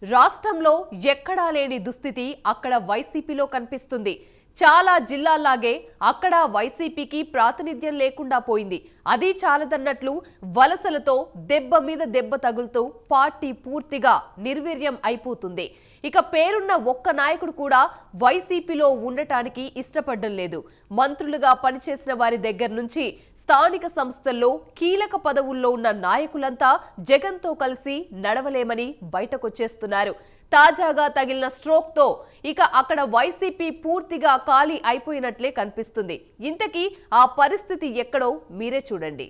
రాష్ట్రంలో ఎక్కడా లేని దుస్థితి అక్కడ వైసీపీలో కనిపిస్తుంది. చాలా జిల్లాల్లాగే అక్కడ వైసీపీకి ప్రాతినిధ్యం లేకుండా పోయింది. అది చాలదన్నట్లు వలసలతో దెబ్బ మీద దెబ్బ తగులుతూ పార్టీ పూర్తిగా నిర్వీర్యం అయిపోతుంది. ఇక పేరున్న ఒక్క నాయకుడు కూడా వైసీపీలో ఉండటానికి ఇష్టపడడం లేదు. మంత్రులుగా పనిచేసిన వారి దగ్గర నుంచి స్థానిక సంస్థల్లో కీలక పదవుల్లో ఉన్న నాయకులంతా జగన్తో కలిసి నడవలేమని బయటకొచ్చేస్తున్నారు. తాజాగా తగిలిన స్ట్రోక్తో ఇక అక్కడ వైసీపీ పూర్తిగా ఖాళీ అయిపోయినట్లే కనిపిస్తుంది. ఇంతకీ ఆ పరిస్థితి ఎక్కడో మీరే చూడండి.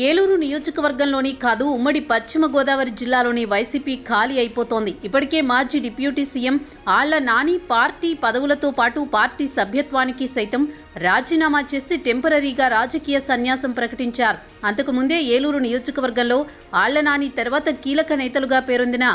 ఏలూరు నియోజకవర్గంలోని కాదు, ఉమ్మడి పశ్చిమ గోదావరి జిల్లాలోని వైసీపీ ఖాళీ అయిపోతోంది. ఇప్పటికే మాజీ deputy CM Alla Nani party పదవులతో పాటు పార్టీ సభ్యత్వానికి సైతం రాజీనామా చేసి టెంపరరీగా రాజకీయ సన్యాసం ప్రకటించారు. అంతకుముందే ఏలూరు నియోజకవర్గంలో ఆళ్ల నాని తర్వాత కీలక నేతలుగా పేరొందిన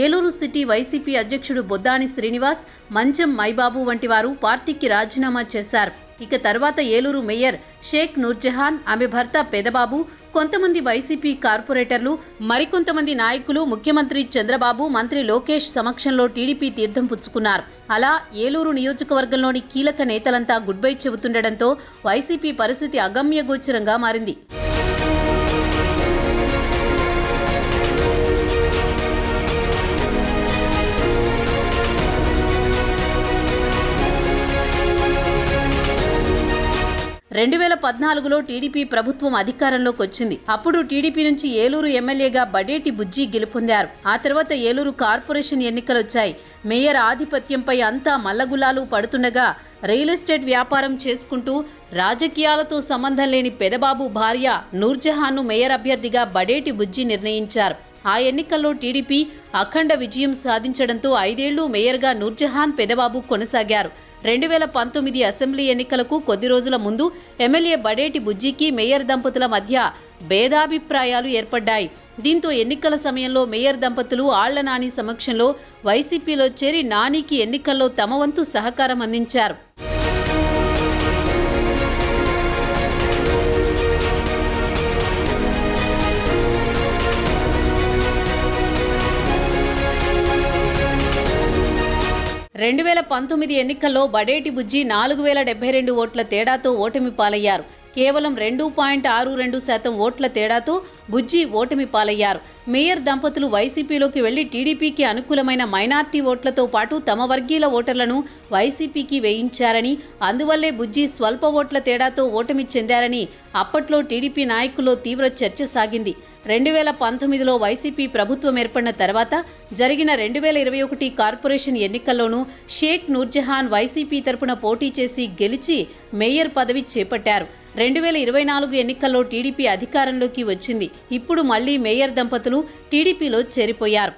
ఏలూరు సిటీ వైసీపీ అధ్యక్షుడు బొద్దాని శ్రీనివాస్, మంచం మైబాబు వంటి వారు పార్టీకి రాజీనామా చేశారు. ఇక తర్వాత ఏలూరు మేయర్ షేక్ నూర్జహాన్, ఆమె భర్త పెదబాబు, కొంతమంది వైసీపీ కార్పొరేటర్లు, మరికొంతమంది నాయకులు ముఖ్యమంత్రి చంద్రబాబు, మంత్రి లోకేష్ సమక్షంలో టీడీపీ తీర్థం పుచ్చుకున్నారు. అలా ఏలూరు నియోజకవర్గంలోని కీలక నేతలంతా గుడ్ బై చెబుతుండటంతో వైసీపీ పరిస్థితి అగమ్యగోచరంగా మారింది. రెండు 2014లో టీడీపీ ప్రభుత్వం అధికారంలోకి వచ్చింది. అప్పుడు టీడీపీ నుంచి ఏలూరు ఎమ్మెల్యేగా బడేటి బుజ్జి గెలుపొందారు. ఆ తర్వాత ఏలూరు కార్పొరేషన్ ఎన్నికలొచ్చాయి. మేయర్ ఆధిపత్యంపై అంతా మల్లగులాలు పడుతుండగా రియల్ ఎస్టేట్ వ్యాపారం చేసుకుంటూ రాజకీయాలతో సంబంధం లేని పెదబాబు భార్య నూర్జహాన్ను మేయర్ అభ్యర్థిగా బడేటి బుజ్జి నిర్ణయించారు. ఆ ఎన్నికల్లో టీడీపీ అఖండ విజయం సాధించడంతో 5 ఏళ్లు మేయర్గా నూర్జహాన్, పెదబాబు కొనసాగారు. 2019 అసెంబ్లీ ఎన్నికలకు కొద్ది రోజుల ముందు ఎమ్మెల్యే బడేటి బుజ్జికి మేయర్ దంపతుల మధ్య భేదాభిప్రాయాలు ఏర్పడ్డాయి. దీంతో ఎన్నికల సమయంలో మేయర్ దంపతులు ఆళ్ల నాని సమక్షంలో వైసీపీలో చేరి నానికి ఎన్నికల్లో తమ వంతు సహకారం అందించారు. రెండు 2019 ఎన్నికల్లో బడేటి బుజ్జి 4072 ఓట్ల తేడాతో ఓటమి పాలయ్యారు. కేవలం 2.62% ఓట్ల తేడాతో బుజ్జి ఓటమి పాలయ్యారు. మేయర్ దంపతులు వైసీపీలోకి వెళ్లి టీడీపీకి అనుకూలమైన మైనార్టీ ఓట్లతో పాటు తమ వర్గీయుల ఓటర్లను వైసీపీకి వేయించారని, అందువల్లే బుజ్జి స్వల్ప ఓట్ల తేడాతో ఓటమి చెందారని అప్పట్లో టీడీపీ నాయకుల్లో తీవ్ర చర్చ సాగింది. 2019లో వైసీపీ ప్రభుత్వం ఏర్పడిన తర్వాత జరిగిన 2021 కార్పొరేషన్ ఎన్నికల్లోనూ షేక్ నూర్జహాన్ వైసీపీ తరపున పోటీ చేసి గెలిచి మేయర్ పదవి చేపట్టారు. 2024 ఎన్నికల్లో టీడీపీ అధికారంలోకి వచ్చింది. ఇప్పుడు మళ్లీ మేయర్ దంపతులు టీడీపీలో చేరిపోయారు.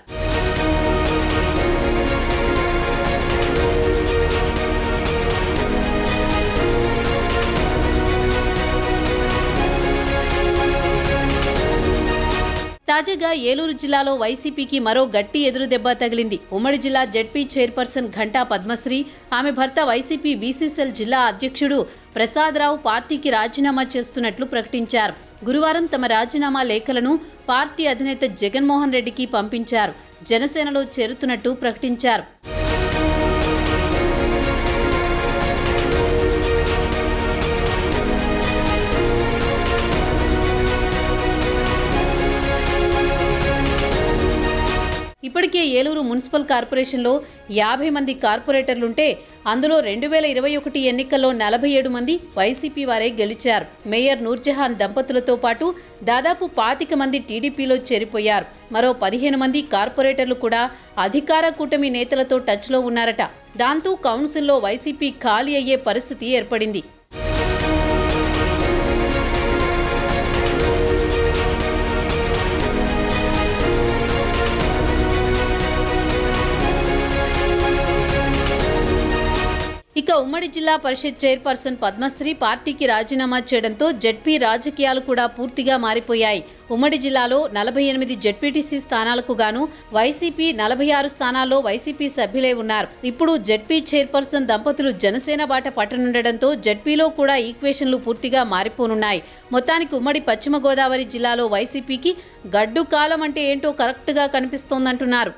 తాజాగా ఏలూరు జిల్లాలో వైసీపీకి మరో గట్టి ఎదురుదెబ్బ తగిలింది. ఉమ్మడి జిల్లా జెడ్పీ చైర్పర్సన్ ఘంటా పద్మశ్రీ, ఆమె భర్త వైసీపీ బీసీసీఎల్ జిల్లా అధ్యక్షుడు ప్రసాదరావు పార్టీకి రాజీనామా చేస్తున్నట్లు ప్రకటించారు. గురువారం తమ రాజీనామా లేఖలను పార్టీ అధినేత జగన్మోహన్ రెడ్డికి పంపించారు. జనసేనలో చేరుతున్నట్టు ప్రకటించారు. ఇప్పటికే ఏలూరు మున్సిపల్ కార్పొరేషన్లో 50 మంది కార్పొరేటర్లుంటే అందులో 2021 ఎన్నికల్లో 47 మంది వైసీపీ వారే గెలిచారు. మేయర్ నూర్జహాన్ దంపతులతో పాటు దాదాపు 25 మంది టీడీపీలో చేరిపోయారు. మరో 15 మంది కార్పొరేటర్లు కూడా అధికార కూటమి నేతలతో టచ్లో ఉన్నారట. దాంతో కౌన్సిల్లో వైసీపీ ఖాళీ అయ్యే పరిస్థితి ఏర్పడింది. ఇక ఉమ్మడి జిల్లా పరిషత్ చైర్పర్సన్ పద్మశ్రీ పార్టీకి రాజీనామా చేయడంతో జెడ్పీ రాజకీయాలు కూడా పూర్తిగా మారిపోయాయి. ఉమ్మడి జిల్లాలో 48 జెడ్పీటీసీ స్థానాలకు గాను వైసీపీ 46 స్థానాల్లో వైసీపీ సభ్యులే ఉన్నారు. ఇప్పుడు జెడ్పీ చైర్పర్సన్ దంపతులు జనసేన బాట పట్టనుండడంతో జెడ్పీలో కూడా ఈక్వేషన్లు పూర్తిగా మారిపోనున్నాయి. మొత్తానికి ఉమ్మడి పశ్చిమ గోదావరి జిల్లాలో వైసీపీకి గడ్డు కాలం అంటే ఏంటో కరెక్ట్గా కనిపిస్తోందంటున్నారు.